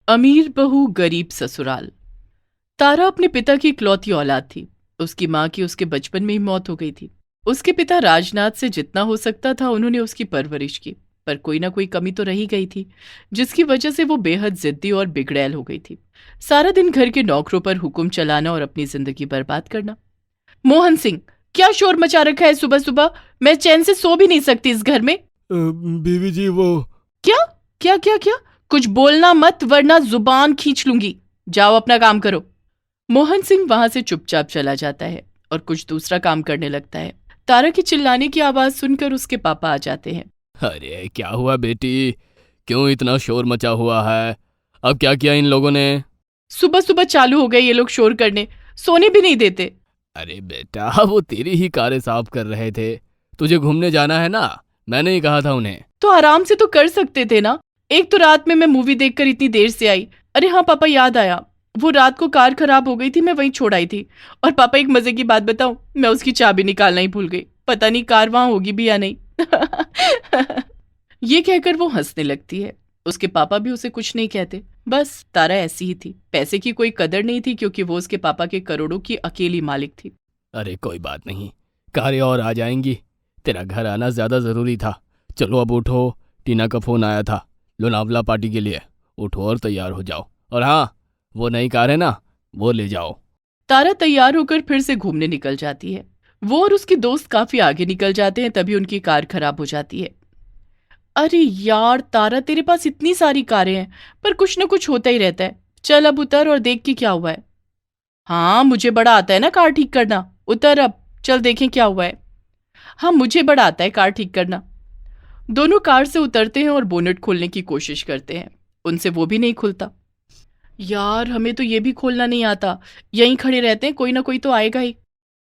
अमीर बहू गरीब ससुराल। तारा अपने पिता की इकलौती औलाद थी। उसकी माँ की उसके बचपन में ही मौत हो गई थी। उसके पिता राजनाथ से जितना हो सकता था उन्होंने उसकी परवरिश की, पर कोई ना कोई कमी तो रही गई थी, जिसकी वजह से वो बेहद जिद्दी और बिगड़ैल हो गई थी। सारा दिन घर के नौकरों पर हुक्म चलाना और अपनी जिंदगी बर्बाद करना। मोहन सिंह, क्या शोर मचा रखा है सुबह सुबह? मैं चैन से सो भी नहीं सकती इस घर में। बीवी जी वो क्या क्या क्या क्या? कुछ बोलना मत वरना जुबान खींच लूंगी। जाओ अपना काम करो। मोहन सिंह वहां से चुपचाप चला जाता है और कुछ दूसरा काम करने लगता है। तारा की चिल्लाने की आवाज सुनकर उसके पापा आ जाते हैं। अरे क्या हुआ बेटी, क्यों इतना शोर मचा हुआ है? अब क्या किया इन लोगों ने? सुबह सुबह चालू हो गए ये लोग शोर करने, सोने भी नहीं देते। अरे बेटा, वो तेरी ही कारें साफ कर रहे थे। तुझे घूमने जाना है ना, मैंने ही कहा था उन्हें। तो आराम से तो कर सकते थे ना। एक तो रात में मैं मूवी देखकर इतनी देर से आई। अरे हाँ पापा, याद आया, वो रात को कार खराब हो गई थी, मैं वहीं छोड़ आई थी। और पापा एक मजे की बात बताऊं, मैं उसकी चाबी निकालना ही भूल गई। पता नहीं कार वहां होगी भी या नहीं। ये कहकर वो हंसने लगती है। उसके पापा भी उसे कुछ नहीं कहते। बस तारा ऐसी ही थी। पैसे की कोई कदर नहीं थी क्योंकि वो उसके पापा के करोड़ों की अकेली मालिक थी। अरे कोई बात नहीं, कारें और आ जाएंगी। तेरा घर आना ज्यादा जरूरी था। चलो अब उठो, टीना का फोन आया था लोनावला पार्टी के लिए। उठो और तैयार हो जाओ। और हाँ, वो नई कार है ना, वो ले जाओ। तारा तैयार होकर फिर से घूमने निकल जाती है। वो और उसकी दोस्त काफी आगे निकल जाते हैं, तभी उनकी कार खराब हो जाती है। अरे यार तारा, तेरे पास इतनी सारी कारें हैं पर कुछ ना कुछ होता ही रहता है। चल अब उतर और देख के क्या हुआ है। हाँ, मुझे बड़ा आता है ना कार ठीक करना। उतर अब, चल देखें क्या हुआ है। हाँ, मुझे बड़ा आता है कार ठीक करना। दोनों कार से उतरते हैं और बोनेट खोलने की कोशिश करते हैं। उनसे वो भी नहीं खुलता। यार, हमें तो ये भी खोलना नहीं आता। यहीं खड़े रहते हैं, कोई ना कोई तो आएगा ही।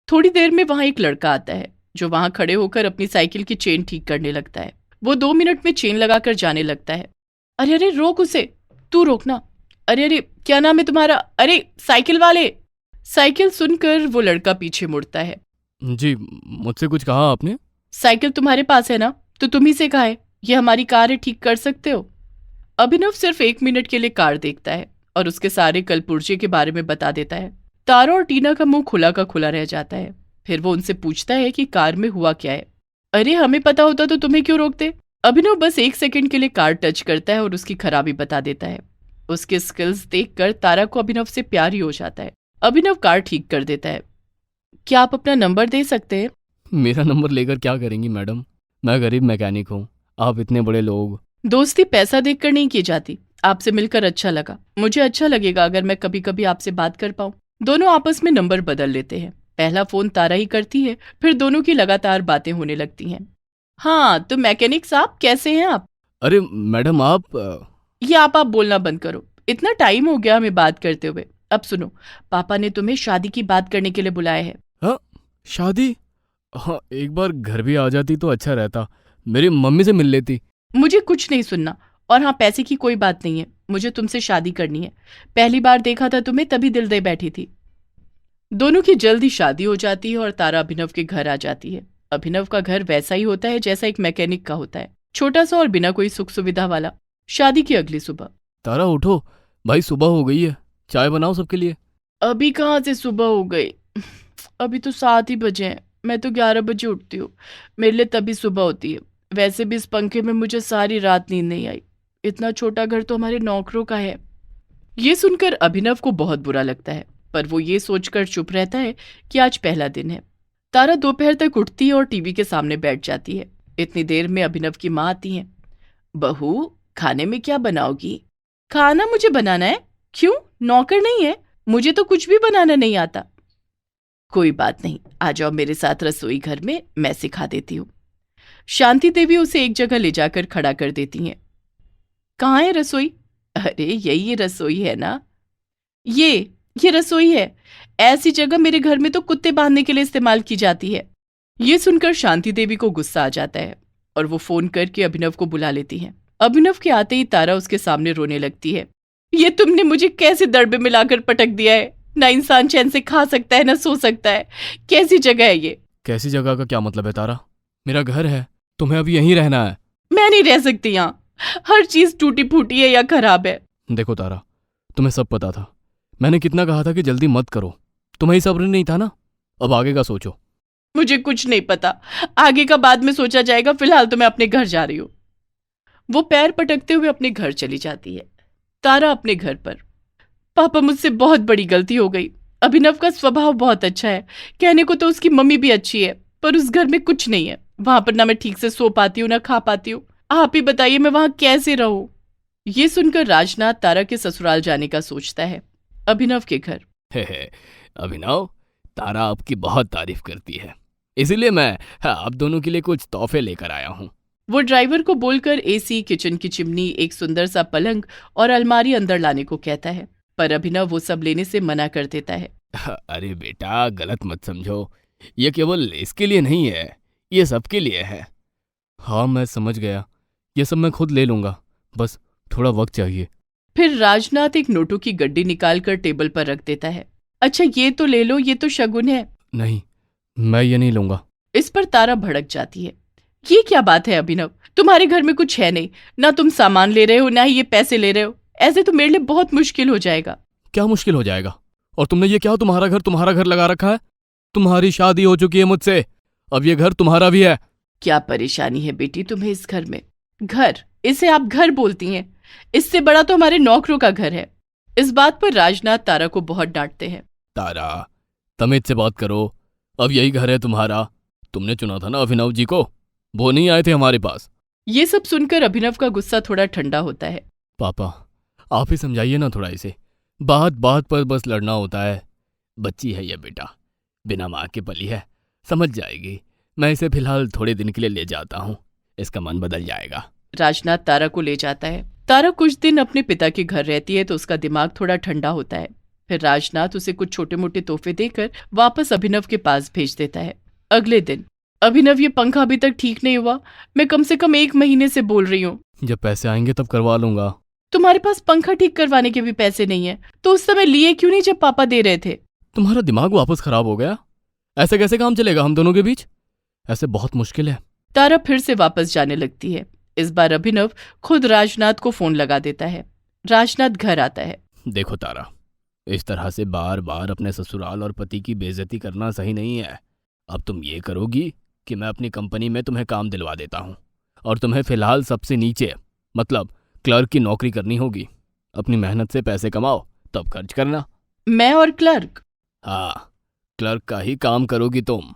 थोड़ी देर में वहां एक लड़का आता है जो वहां खड़े होकर अपनी साइकिल की चेन ठीक करने लगता है। वो 2 मिनट में चेन लगाकर जाने लगता है। अरे अरे, रोक उसे, तू रोकना। अरे अरे, क्या नाम है तुम्हारा? अरे साइकिल वाले। साइकिल सुनकर वो लड़का पीछे मुड़ता है। जी, मुझसे कुछ कहा आपने? साइकिल तुम्हारे पास है ना, तो तुम ही से कहा है। ये हमारी कार है, ठीक कर सकते हो। अभिनव सिर्फ 1 मिनट के लिए कार देखता है और उसके सारे कल पुर्जे के बारे में बता देता है। तारा और टीना का मुंह खुला का खुला रह जाता है। फिर वो उनसे पूछता है कि कार में हुआ क्या है। अरे हमें पता होता तो तुम्हें क्यों रोकते? अभिनव बस 1 सेकंड के लिए कार टच करता है और उसकी खराबी बता देता है। उसके स्किल्स देखकर तारा को अभिनव से प्यार ही हो जाता है। अभिनव कार ठीक कर देता है। क्या आप अपना नंबर दे सकते हैं? मेरा नंबर लेकर क्या करेंगी मैडम? मैं गरीब मैकेनिक हूँ, आप इतने बड़े लोग। दोस्ती पैसा देखकर नहीं की जाती। आपसे मिलकर अच्छा लगा। मुझे अच्छा लगेगा अगर मैं कभी कभी आपसे बात कर पाऊं। दोनों आपस में नंबर बदल लेते हैं। पहला फोन तारा ही करती है, फिर दोनों की लगातार बातें होने लगती हैं। हाँ, तो मैकेनिक साहब कैसे हैं आप? अरे मैडम आप ये आप बोलना बंद करो। इतना टाइम हो गया हमें बात करते हुए। अब सुनो, पापा ने तुम्हें शादी की बात करने के लिए बुलाया है। हाँ, शादी? हाँ, एक बार घर भी आ जाती तो अच्छा रहता। मेरी मम्मी से मिल लेती। मुझे कुछ नहीं सुनना। और हाँ, पैसे की कोई बात नहीं है। मुझे तुमसे शादी करनी है। पहली बार देखा था तुम्हें, तभी दिल दे बैठी थी। दोनों की जल्दी शादी हो जाती है और तारा अभिनव के घर आ जाती है। अभिनव का घर वैसा ही होता है जैसा एक मैकेनिक का होता है, छोटा सा और बिना कोई सुख सुविधा वाला। शादी की अगली सुबह। तारा उठो भाई, सुबह हो गई है, चाय बनाओ सबके लिए। अभी कहाँ से सुबह हो गई? अभी तो 7 ही बजे हैं। मैं तो 11 बजे उठती हूँ। मेरे लिए तभी सुबह होती है। वैसे भी इस पंखे में मुझे सारी रात नींद नहीं आई। इतना छोटा घर तो हमारे नौकरों का है। ये सुनकर अभिनव को बहुत बुरा लगता है, पर वो ये सोचकर चुप रहता है कि आज पहला दिन है। तारा दोपहर तक उठती है और टीवी के सामने बैठ जाती है। इतनी देर में अभिनव की माँ आती है। बहू, खाने में क्या बनाओगी? खाना मुझे बनाना है। क्यों, नौकर नहीं है? मुझे तो कुछ भी बनाना नहीं आता। कोई बात नहीं, आ जाओ मेरे साथ रसोई घर में, मैं सिखा देती हूँ। शांति देवी उसे एक जगह ले जाकर खड़ा कर देती हैं। कहाँ है रसोई? अरे यही रसोई है ना। ये रसोई है। ऐसी जगह मेरे घर में तो कुत्ते बांधने के लिए इस्तेमाल की जाती है। ये सुनकर शांति देवी को गुस्सा आ जाता है और वो फोन करके अभिनव को बुला लेती है। अभिनव के आते ही तारा उसके सामने रोने लगती है। ये तुमने मुझे कैसे दड़बे मिलाकर पटक दिया है? ना इंसान चैन से खा सकता है, ना सो सकता है। कैसी जगह है ये? कैसी जगह का क्या मतलब है तारा? मेरा घर है, तुम्हें अब यहीं रहना है। मैं नहीं रह सकती यहाँ। हर चीज टूटी फूटी है या खराब है। देखो तारा, तुम्हें सब पता था। मैंने कितना कहा था कि जल्दी मत करो। तुम्हें ही सब्र नहीं था ना। अब आगे का सोचो। मुझे कुछ नहीं पता। आगे का बाद में सोचा जाएगा, फिलहाल तो मैं अपने घर जा रही हूँ। वो पैर पटकते हुए अपने घर चली जाती है। तारा अपने घर पर। पापा, मुझसे बहुत बड़ी गलती हो गई। अभिनव का स्वभाव बहुत अच्छा है। कहने को तो उसकी मम्मी भी अच्छी है, पर उस घर में कुछ नहीं है। वहां पर ना मैं ठीक से सो पाती हूँ ना खा पाती हूँ। आप ही बताइए मैं वहां कैसे रहूं। ये सुनकर राजनाथ तारा के ससुराल जाने का सोचता है। अभिनव के घर। हे, अभिनव, तारा आपकी बहुत तारीफ करती है, इसीलिए मैं आप दोनों के लिए कुछ तोहफे लेकर आया हूँ। वो ड्राइवर को बोलकर एसी, किचन की चिमनी, एक सुंदर सा पलंग और अलमारी अंदर लाने को कहता है, पर अभिनव वो सब लेने से मना कर देता है। अरे बेटा, गलत मत समझो। ये केवल इसके लिए नहीं है, ये सबके लिए है। हाँ, मैं समझ गया। ये सब मैं खुद ले लूंगा, बस थोड़ा वक्त चाहिए। फिर राजनाथ एक नोटों की गड्डी निकालकर टेबल पर रख देता है। अच्छा, ये तो ले लो, ये तो शगुन है। नहीं, मैं ये नहीं लूंगा। इस पर तारा भड़क जाती है। ये क्या बात है अभिनव, तुम्हारे घर में कुछ है नहीं, ना तुम सामान ले रहे हो ना ही ये पैसे ले रहे हो। ऐसे तो मेरे लिए बहुत मुश्किल हो जाएगा। क्या मुश्किल हो जाएगा? और तुमने ये क्या तुम्हारा घर लगा रखा है? तुम्हारी शादी हो चुकी है मुझसे, अब ये घर तुम्हारा भी है। क्या परेशानी है बेटी तुम्हें इस घर में? घर, इसे आप घर बोलती हैं? इससे बड़ा तो हमारे नौकरों का घर है। इस बात पर राजनाथ तारा को बहुत डांटते हैं। तारा, तमीज से बात करो। अब यही घर है तुम्हारा। तुमने चुना था ना अभिनव जी को, वो नहीं आए थे हमारे पास। ये सब सुनकर अभिनव का गुस्सा थोड़ा ठंडा होता है। पापा, आप ही समझाइए ना थोड़ा इसे। बात बात पर बस लड़ना होता है। बच्ची है ये बेटा, बिना माँ के पली है, समझ जाएगी। मैं इसे फिलहाल थोड़े दिन के लिए ले जाता हूँ, इसका मन बदल जाएगा। राजनाथ तारा को ले जाता है। तारा कुछ दिन अपने पिता के घर रहती है तो उसका दिमाग थोड़ा ठंडा होता है। फिर राजनाथ उसे कुछ छोटे मोटे तोहफे देकर वापस अभिनव के पास भेज देता है। अगले दिन। अभिनव, ये पंखा अभी तक ठीक नहीं हुआ। मैं कम से कम 1 महीने से बोल रही हूँ। जब पैसे आएंगे तब करवा लूंगा। तुम्हारे पास पंखा ठीक करवाने के भी पैसे नहीं है, तो उस समय लिए क्यों नहीं जब पापा दे रहे थे? तुम्हारा दिमाग वापस खराब हो गया? ऐसे कैसे काम चलेगा हम दोनों के बीच? ऐसे बहुत मुश्किल है। तारा फिर से वापस जाने लगती है। इस बार अभिनव खुद राजनाथ को फोन लगा देता है। राजनाथ घर आता है। देखो तारा, इस तरह से बार बार अपने ससुराल और पति की बेइज्जती करना सही नहीं है। अब तुम ये करोगी कि मैं अपनी कंपनी में तुम्हें काम दिलवा देता हूँ, और तुम्हें फिलहाल सबसे नीचे मतलब क्लर्क की नौकरी करनी होगी। अपनी मेहनत से पैसे कमाओ, तब खर्च करना। मैं और क्लर्क? हाँ, क्लर्क का ही काम करोगी तुम।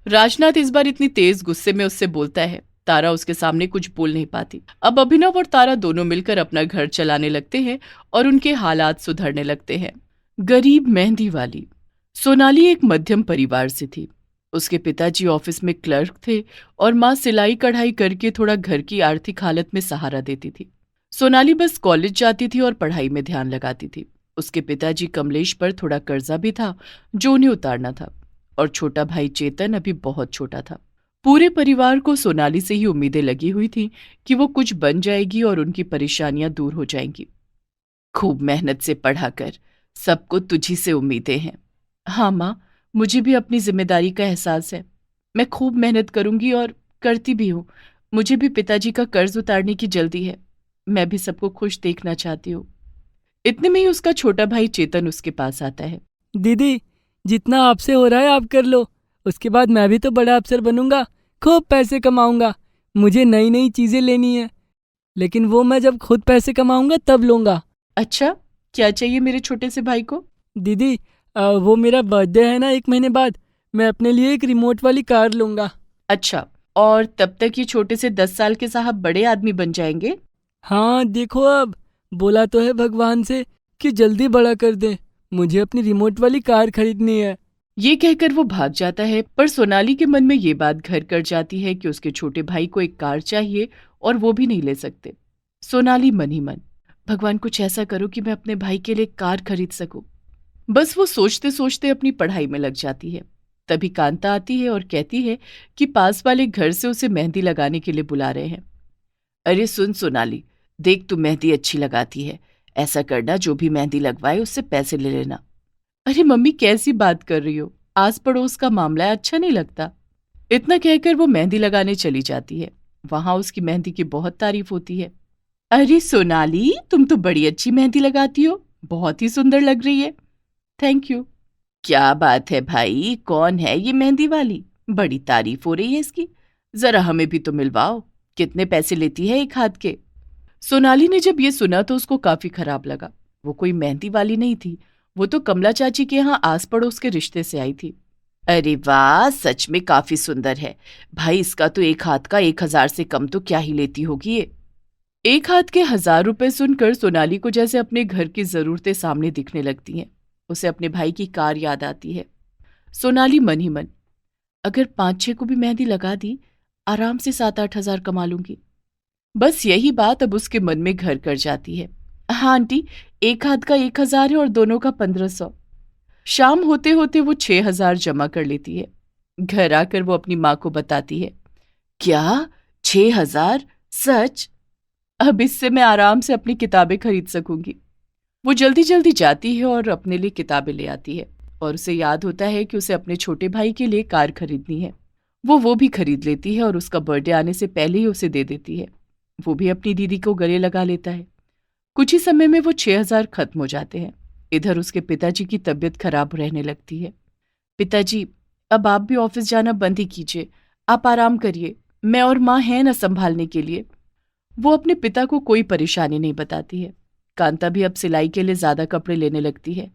राजनाथ इस बार इतनी तेज गुस्से में उससे बोलता है, तारा उसके सामने कुछ बोल नहीं पाती। अब अभिनव और तारा दोनों मिलकर अपना घर चलाने लगते हैं और उनके हालात सुधरने लगते हैं। गरीब मेहंदी वाली। सोनाली एक मध्यम परिवार से थी। उसके पिताजी ऑफिस में क्लर्क थे और माँ सिलाई कढ़ाई करके थोड़ा घर की आर्थिक हालत में सहारा देती थी। सोनाली बस कॉलेज जाती थी और पढ़ाई में ध्यान लगाती थी। उसके पिताजी कमलेश पर थोड़ा कर्जा भी था जो उन्हें उतारना था, और छोटा भाई चेतन अभी बहुत छोटा था। पूरे परिवार को सोनाली से ही उम्मीदें लगी हुई थी कि वो कुछ बन जाएगी और उनकी परेशानियां दूर हो जाएंगी। खूब मेहनत से पढ़ा कर, सबको तुझी से उम्मीदें हैं। हाँ माँ, मुझे भी अपनी जिम्मेदारी का एहसास है। मैं खूब मेहनत करूंगी और करती भी हूँ। मुझे भी पिताजी का कर्ज उतारने की जल्दी है। मैं भी सबको खुश देखना चाहती हूँ। इतने में ही उसका छोटा भाई चेतन उसके पास आता है। दीदी, जितना आपसे हो रहा है आप कर लो। उसके बाद मैं भी तो बड़ा अफसर बनूंगा, खूब पैसे कमाऊंगा। मुझे नई नई चीजें लेनी है, लेकिन वो मैं जब खुद पैसे कमाऊंगा तब लूंगा। अच्छा, क्या चाहिए मेरे छोटे से भाई को? दीदी, वो मेरा बर्थडे है ना 1 महीने बाद, मैं अपने लिए एक रिमोट वाली कार लूंगा। अच्छा, और तब तक ये छोटे से 10 साल के साहब बड़े आदमी बन जाएंगे। हाँ देखो, अब बोला तो है भगवान से कि जल्दी बड़ा कर दे। मुझे अपनी रिमोट वाली कार खरीदनी है। ये कहकर वो भाग जाता है, पर सोनाली के मन में ये बात घर कर जाती है कि उसके छोटे भाई को एक कार चाहिए और वो भी नहीं ले सकते। सोनाली मन ही मन, भगवान कुछ ऐसा करो कि मैं अपने भाई के लिए कार खरीद सकूं। बस वो सोचते सोचते अपनी पढ़ाई में लग जाती है। तभी कांता आती है और कहती है कि पास वाले घर से उसे मेहंदी लगाने के लिए बुला रहे हैं। अरे सुन सोनाली, देख तू मेहंदी अच्छी लगाती है, ऐसा करना जो भी मेहंदी लगवाए उससे पैसे ले लेना। अरे मम्मी, कैसी बात कर रही हो? आस पड़ोस का मामला है, अच्छा नहीं लगता। इतना कहकर वो मेहंदी लगाने चली जाती है। वहां उसकी मेहंदी की बहुत तारीफ होती है। अरे सोनाली, तुम तो बड़ी अच्छी मेहंदी लगाती हो, बहुत ही सुंदर लग रही है। Thank you. क्या बात है भाई, कौन है ये मेहंदी वाली? बड़ी तारीफ हो रही है इसकी, जरा हमें भी तो मिलवाओ। कितने पैसे लेती है एक हाथ के? सोनाली ने जब ये सुना तो उसको काफी खराब लगा। वो कोई मेहंदी वाली नहीं थी, वो तो कमला चाची के यहाँ आस पड़ोस के रिश्ते से आई थी। अरे वाह, सच में काफी सुंदर है भाई। इसका तो एक हाथ का 1,000 से कम तो क्या ही लेती होगी ये। एक हाथ के 1,000 रुपए सुनकर सोनाली को जैसे अपने घर की जरूरतें सामने दिखने लगती हैं। उसे अपने भाई की कार याद आती है। सोनाली मन ही मन, अगर 5-6 को भी मेहंदी लगा दी, आराम से 7-8 हज़ार कमा लूंगी। बस यही बात अब उसके मन में घर कर जाती है। हाँ आंटी, एक हाथ का 1,000 है और दोनों का 1,500। शाम होते होते वो 6,000 जमा कर लेती है। घर आकर वो अपनी माँ को बताती है। क्या? 6,000? सच? अब इससे मैं आराम से अपनी किताबें खरीद सकूंगी। वो जल्दी जल्दी जाती है और अपने लिए किताबें ले आती है, और उसे याद होता है कि उसे अपने छोटे भाई के लिए कार खरीदनी है। वो भी खरीद लेती है और उसका बर्थडे आने से पहले ही उसे दे देती है। वो भी अपनी दीदी को गले लगा लेता है। कुछ ही समय में वो 6,000 खत्म हो जाते हैं। इधर उसके पिताजी की तबीयत खराब रहने लगती है। पिताजी, अब आप भी ऑफिस जाना बंद ही कीजिए, आप आराम करिए, मैं और माँ हैं ना संभालने के लिए। वो अपने पिता को कोई परेशानी नहीं बताती है। कांता भी अब सिलाई के लिए ज्यादा कपड़े लेने लगती है,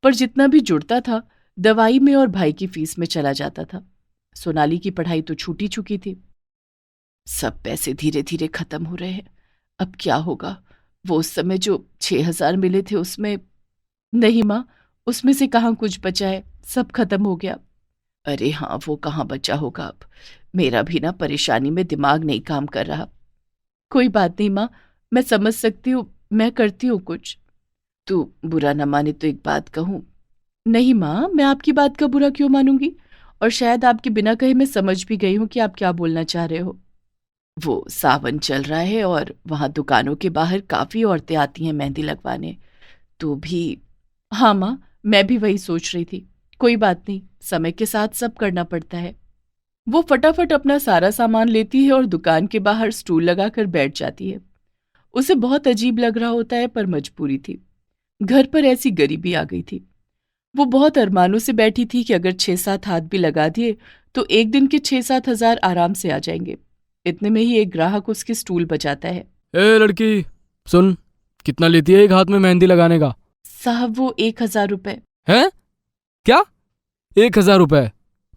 पर जितना भी जुड़ता था दवाई में और भाई की फीस में चला जाता था। सोनाली की पढ़ाई तो छूट ही चुकी थी। सब पैसे धीरे धीरे खत्म हो रहे हैं। अब क्या होगा? वो उस समय जो 6,000 मिले थे उसमें... नहीं माँ, उसमें से कहाँ कुछ बचा है, सब खत्म हो गया। अरे हाँ, वो कहाँ बचा होगा अब। मेरा भी ना परेशानी में दिमाग नहीं काम कर रहा। कोई बात नहीं माँ, मैं समझ सकती हूँ, मैं करती हूँ कुछ। तू बुरा न माने तो एक बात कहूँ। नहीं माँ, मैं आपकी बात का बुरा क्यों मानूंगी? और शायद आपके बिना कहे मैं समझ भी गई हूँ कि आप क्या बोलना चाह रहे हो। वो सावन चल रहा है और वहां दुकानों के बाहर काफी औरतें आती हैं मेहंदी लगवाने। तो भी... हाँ माँ, मैं भी वही सोच रही थी। कोई बात नहीं, समय के साथ सब करना पड़ता है। वो फटाफट अपना सारा सामान लेती है और दुकान के बाहर स्टूल लगाकर बैठ जाती है। उसे बहुत अजीब लग रहा होता है, पर मजबूरी थी। घर पर ऐसी गरीबी आ गई थी। वो बहुत अरमानों से बैठी थी कि अगर 6-7 हाथ भी लगा दिए तो एक दिन के 6-7 हज़ार आराम से आ जाएंगे। इतने में ही एक ग्राहक उसके स्टूल बजाता है। ए लड़की, सुन, कितना लेती है एक हाथ में मेहंदी लगाने का? साहब, वो 1,000 रुपए। हैं? क्या? 1,000 रुपए?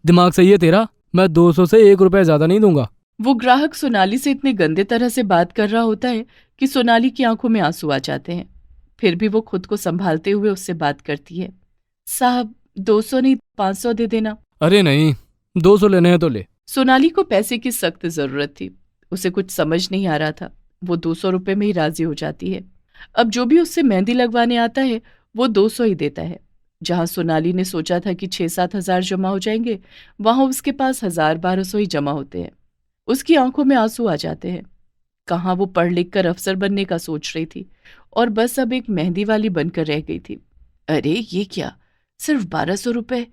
दिमाग सही है तेरा? मैं 200 से 1 रुपए ज्यादा नहीं दूंगा। वो ग्राहक सोनाली से इतने गंदे तरह से बात कर रहा होता है कि सोनाली की आंखों में आंसू आ जाते हैं। फिर भी वो खुद को संभालते हुए उससे बात करती है। साहब, 200 नहीं, 500 दे देना। अरे नहीं, 200 लेने हैं तो ले। सोनाली को पैसे की सख्त जरूरत थी। उसे कुछ समझ नहीं आ रहा था। वो 200 रुपए में ही राजी हो जाती है। अब जो भी उससे मेहंदी लगवाने आता है वो 200 ही देता है। जहां सोनाली ने सोचा था कि 6-7 हज़ार जमा हो जाएंगे, वहां उसके पास 1,000-1,200 ही जमा होते हैं। उसकी आंखों में आंसू आ जाते हैं। कहाँ वो पढ़ लिख कर अफसर बनने का सोच रही थी और बस अब एक मेहंदी वाली बनकर रह गई थी। अरे ये क्या, सिर्फ 1,200 रुपए?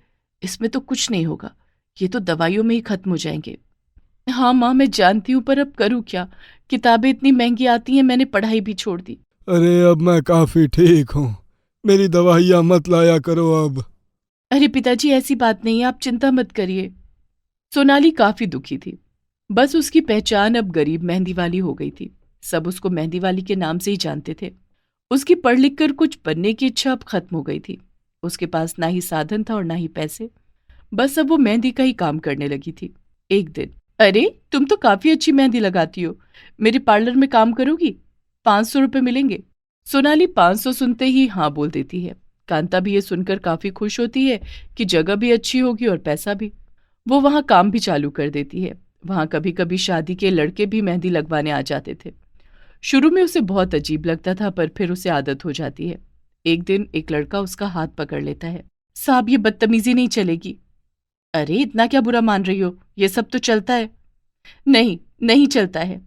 इसमें तो कुछ नहीं होगा, ये तो दवाइयों में ही खत्म हो जाएंगे। हाँ माँ, मैं जानती हूँ, पर अब करूँ क्या? किताबें इतनी महंगी आती हैं, मैंने पढ़ाई भी छोड़ दी। अरे अब मैं काफी ठीक हूँ, मेरी दवाइयाँ मत लाया करो अब। अरे पिताजी, ऐसी बात नहीं है, आप चिंता मत करिए। सोनाली काफी दुखी थी। बस उसकी पहचान अब गरीब मेहंदी वाली हो गई थी। सब उसको मेहंदी वाली के नाम से ही जानते थे। उसकी पढ़ लिख कर कुछ बनने की इच्छा अब खत्म हो गई थी। उसके पास ना ही साधन था और ना ही पैसे। बस अब वो मेहंदी का ही काम करने लगी थी। एक दिन, अरे तुम तो काफी अच्छी मेहंदी लगाती हो, मेरे पार्लर में काम करोगी? 500 रुपये मिलेंगे। सोनाली 500 सुनते ही हाँ बोल देती है। कांता भी ये सुनकर काफी खुश होती है कि जगह भी अच्छी होगी और पैसा भी। वो वहां काम भी चालू कर देती है। वहां कभी कभी शादी के लड़के भी मेहंदी लगवाने आ जाते थे। शुरू में उसे बहुत अजीब लगता था, पर फिर उसे आदत हो जाती है। एक दिन एक लड़का उसका हाथ पकड़ लेता है। साहब, ये बदतमीजी नहीं चलेगी। अरे इतना क्या बुरा मान रही हो, ये सब तो चलता है। नहीं, नहीं चलता है।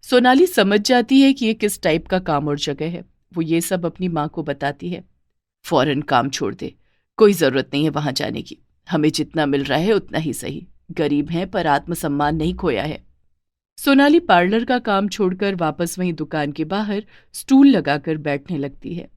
सोनाली समझ जाती है कि ये किस टाइप का काम और जगह है। वो ये सब अपनी माँ को बताती है। फौरन काम छोड़ दे, कोई जरूरत नहीं है वहां जाने की। हमें जितना मिल रहा है उतना ही सही। गरीब हैं पर आत्मसम्मान नहीं खोया है। सोनाली पार्लर का काम छोड़कर वापस वहीं दुकान के बाहर स्टूल लगाकर बैठने लगती है।